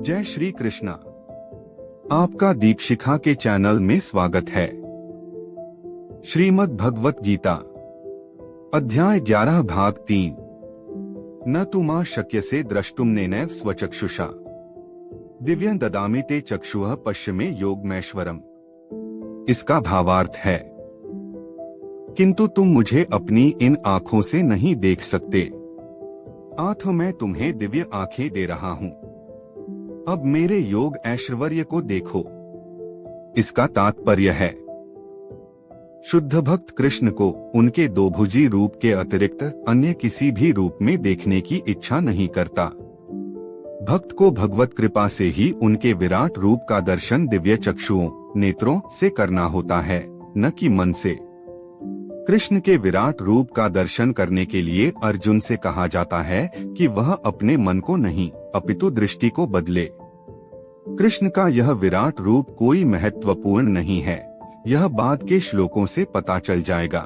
जय श्री कृष्णा। आपका दीपशिखा के चैनल में स्वागत है। श्रीमद् भगवत गीता अध्याय 11 भाग 3 न तु मा शक्यसे द्रष्टुम नैनैव स्वचक्षुषा दिव्यं ददामि ते चक्षुः पश्य मे योगमैश्वरम्। इसका भावार्थ है, किंतु तुम मुझे अपनी इन आँखों से नहीं देख सकते, अतः मैं तुम्हें दिव्य आँखें दे रहा हूँ। अब मेरे योग ऐश्वर्य को देखो। इसका तात्पर्य है, शुद्ध भक्त कृष्ण को उनके दोभुजी रूप के अतिरिक्त अन्य किसी भी रूप में देखने की इच्छा नहीं करता। भक्त को भगवत कृपा से ही उनके विराट रूप का दर्शन दिव्य चक्षुओं नेत्रों से करना होता है, न कि मन से। कृष्ण के विराट रूप का दर्शन करने के लिए अर्जुन से कहा जाता है कि वह अपने मन को नहीं अपितु दृष्टि को बदले। कृष्ण का यह विराट रूप कोई महत्वपूर्ण नहीं है, यह बाद के श्लोकों से पता चल जाएगा।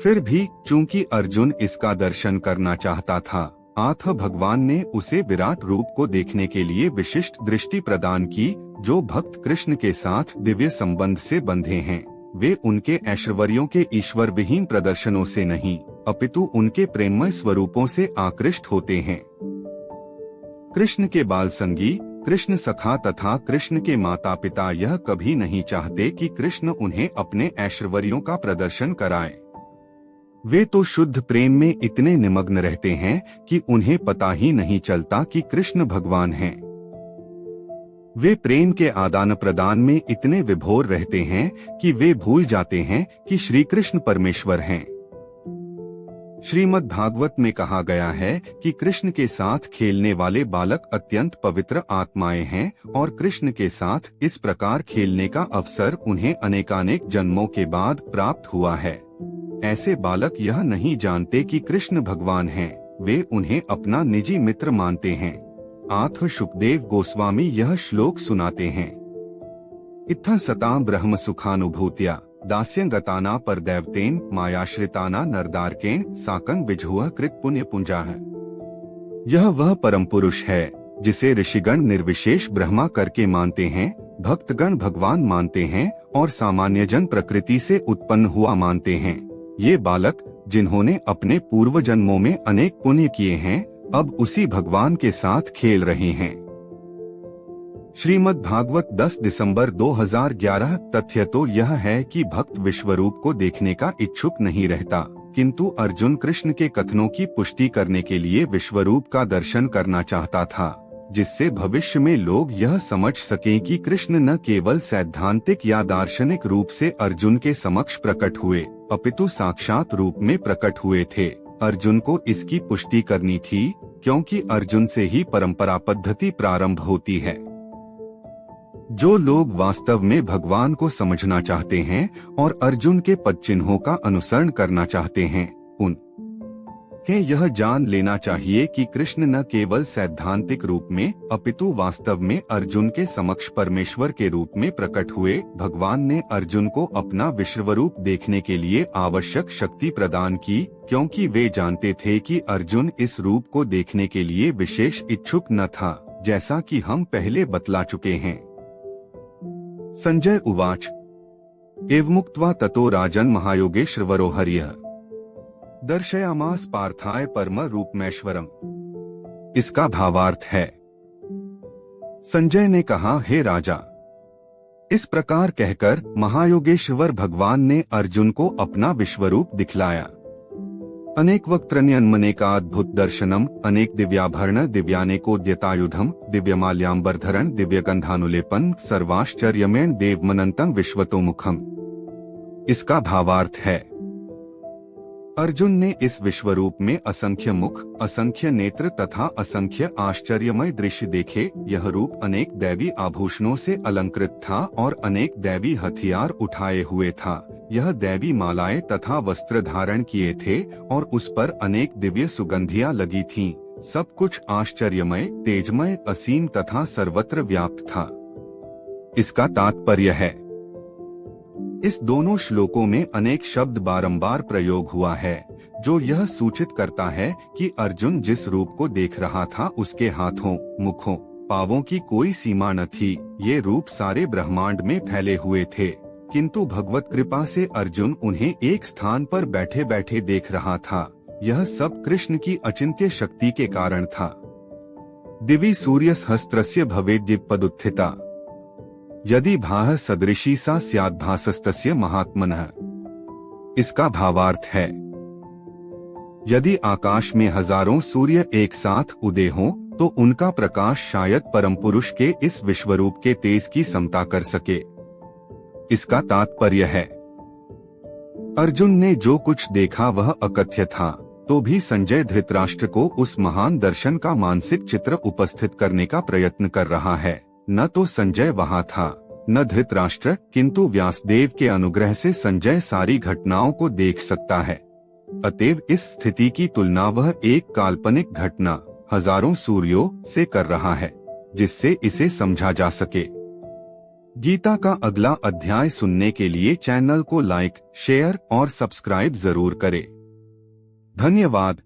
फिर भी चूंकि अर्जुन इसका दर्शन करना चाहता था, अतः भगवान ने उसे विराट रूप को देखने के लिए विशिष्ट दृष्टि प्रदान की। जो भक्त कृष्ण के साथ दिव्य संबंध से बंधे हैं, वे उनके ऐश्वर्यों के ईश्वर विहीन प्रदर्शनों से नहीं अपितु उनके प्रेममय स्वरूपों से आकृष्ट होते हैं। कृष्ण के बाल संगी, कृष्ण सखा तथा कृष्ण के माता पिता यह कभी नहीं चाहते कि कृष्ण उन्हें अपने ऐश्वर्यों का प्रदर्शन कराएं। वे तो शुद्ध प्रेम में इतने निमग्न रहते हैं कि उन्हें पता ही नहीं चलता कि कृष्ण भगवान हैं। वे प्रेम के आदान प्रदान में इतने विभोर रहते हैं कि वे भूल जाते हैं कि श्री कृष्ण परमेश्वर हैं। श्रीमद् भागवत में कहा गया है कि कृष्ण के साथ खेलने वाले बालक अत्यंत पवित्र आत्माएं हैं और कृष्ण के साथ इस प्रकार खेलने का अवसर उन्हें अनेकानेक जन्मों के बाद प्राप्त हुआ है। ऐसे बालक यह नहीं जानते कि कृष्ण भगवान हैं, वे उन्हें अपना निजी मित्र मानते हैं। अतः शुकदेव गोस्वामी यह श्लोक सुनाते हैं, इत्थं सतां ब्रह्म सुखानुभूत्या दास्यंगताना पर दैवतेन मायाश्रिताना नरदारकेण साकं बिझुः कृत पुण्य पुंजाः। यह वह परम पुरुष है जिसे ऋषिगण निर्विशेष ब्रह्मा करके मानते हैं, भक्तगण भगवान मानते हैं और सामान्य जन प्रकृति से उत्पन्न हुआ मानते हैं। ये बालक जिन्होंने अपने पूर्व जन्मों में अनेक पुण्य किए हैं, अब उसी भगवान के साथ खेल रहे हैं। श्रीमद् भागवत 10 दिसंबर 2011। तथ्य तो यह है कि भक्त विश्वरूप को देखने का इच्छुक नहीं रहता, किंतु अर्जुन कृष्ण के कथनों की पुष्टि करने के लिए विश्वरूप का दर्शन करना चाहता था, जिससे भविष्य में लोग यह समझ सकें कि कृष्ण न केवल सैद्धांतिक या दार्शनिक रूप से अर्जुन के समक्ष प्रकट हुए, अपितु साक्षात रूप में प्रकट हुए थे। अर्जुन को इसकी पुष्टि करनी थी, क्योंकि अर्जुन से ही परंपरा पद्धति प्रारंभ होती है। जो लोग वास्तव में भगवान को समझना चाहते हैं और अर्जुन के पद चिन्हों का अनुसरण करना चाहते हैं, उन्हें यह जान लेना चाहिए कि कृष्ण न केवल सैद्धांतिक रूप में अपितु वास्तव में अर्जुन के समक्ष परमेश्वर के रूप में प्रकट हुए। भगवान ने अर्जुन को अपना विश्वरूप देखने के लिए आवश्यक शक्ति प्रदान की, क्योंकि वे जानते थे कि अर्जुन इस रूप को देखने के लिए विशेष इच्छुक न था, जैसा कि हम पहले बतला चुके हैं। संजय उवाच एवमुक्त्वा ततो राजन महायोगेश्वरो हर्यः दर्शयामास पार्थाय परम रूपमैश्वरम्। इसका भावार्थ है, संजय ने कहा, हे राजा, इस प्रकार कहकर महायोगेश्वर भगवान ने अर्जुन को अपना विश्वरूप दिखलाया। अनेक वक्त्रन्यन्मनेकाद्भुत दर्शनम अनेक दिव्याभरण दिव्यानेकोद्यतायुधम दिव्यमाल्याम्बरधरण दिव्यगंधानुलेपन सर्वाश्चर्यमेन देवमनंतं विश्वतोमुखम। इसका भावार्थ है, अर्जुन ने इस विश्वरूप में असंख्य मुख, असंख्य नेत्र तथा असंख्य आश्चर्यमय दृश्य देखे। यह रूप अनेक दैवी आभूषणों से अलंकृत था और अनेक दैवी हथियार उठाए हुए था। यह दैवी मालाएं तथा वस्त्र धारण किए थे और उस पर अनेक दिव्य सुगंधियां लगी थीं। सब कुछ आश्चर्यमय, तेजमय, असीम तथा सर्वत्र व्याप्त था। इसका तात्पर्य है, इस दोनों श्लोकों में अनेक शब्द बारंबार प्रयोग हुआ है, जो यह सूचित करता है कि अर्जुन जिस रूप को देख रहा था उसके हाथों, मुखों पावों की कोई सीमा न थी। ये रूप सारे ब्रह्मांड में फैले हुए थे, किंतु भगवत कृपा से अर्जुन उन्हें एक स्थान पर बैठे बैठे देख रहा था। यह सब कृष्ण की अचिंत्य शक्ति के कारण था। दिवि सूर्यसहस्रस्य भवेद्दीप्तदुत्थिता यदि भाः सदृशी सा स्याद्भासस्तस्य महात्मनः। इसका भावार्थ है, यदि आकाश में हजारों सूर्य एक साथ उदय हों, तो उनका प्रकाश शायद परम पुरुष के इस विश्वरूप के तेज की समता कर सके। इसका तात्पर्य है, अर्जुन ने जो कुछ देखा वह अकथ्य था, तो भी संजय धृतराष्ट्र को उस महान दर्शन का मानसिक चित्र उपस्थित करने का प्रयत्न कर रहा है। न तो संजय वहां था, न धृतराष्ट्र, किंतु व्यासदेव के अनुग्रह से संजय सारी घटनाओं को देख सकता है। अतएव इस स्थिति की तुलना वह एक काल्पनिक घटना हजारों सूर्यों से कर रहा है, जिससे इसे समझा जा सके। गीता का अगला अध्याय सुनने के लिए चैनल को लाइक, शेयर और सब्सक्राइब जरूर करें। धन्यवाद।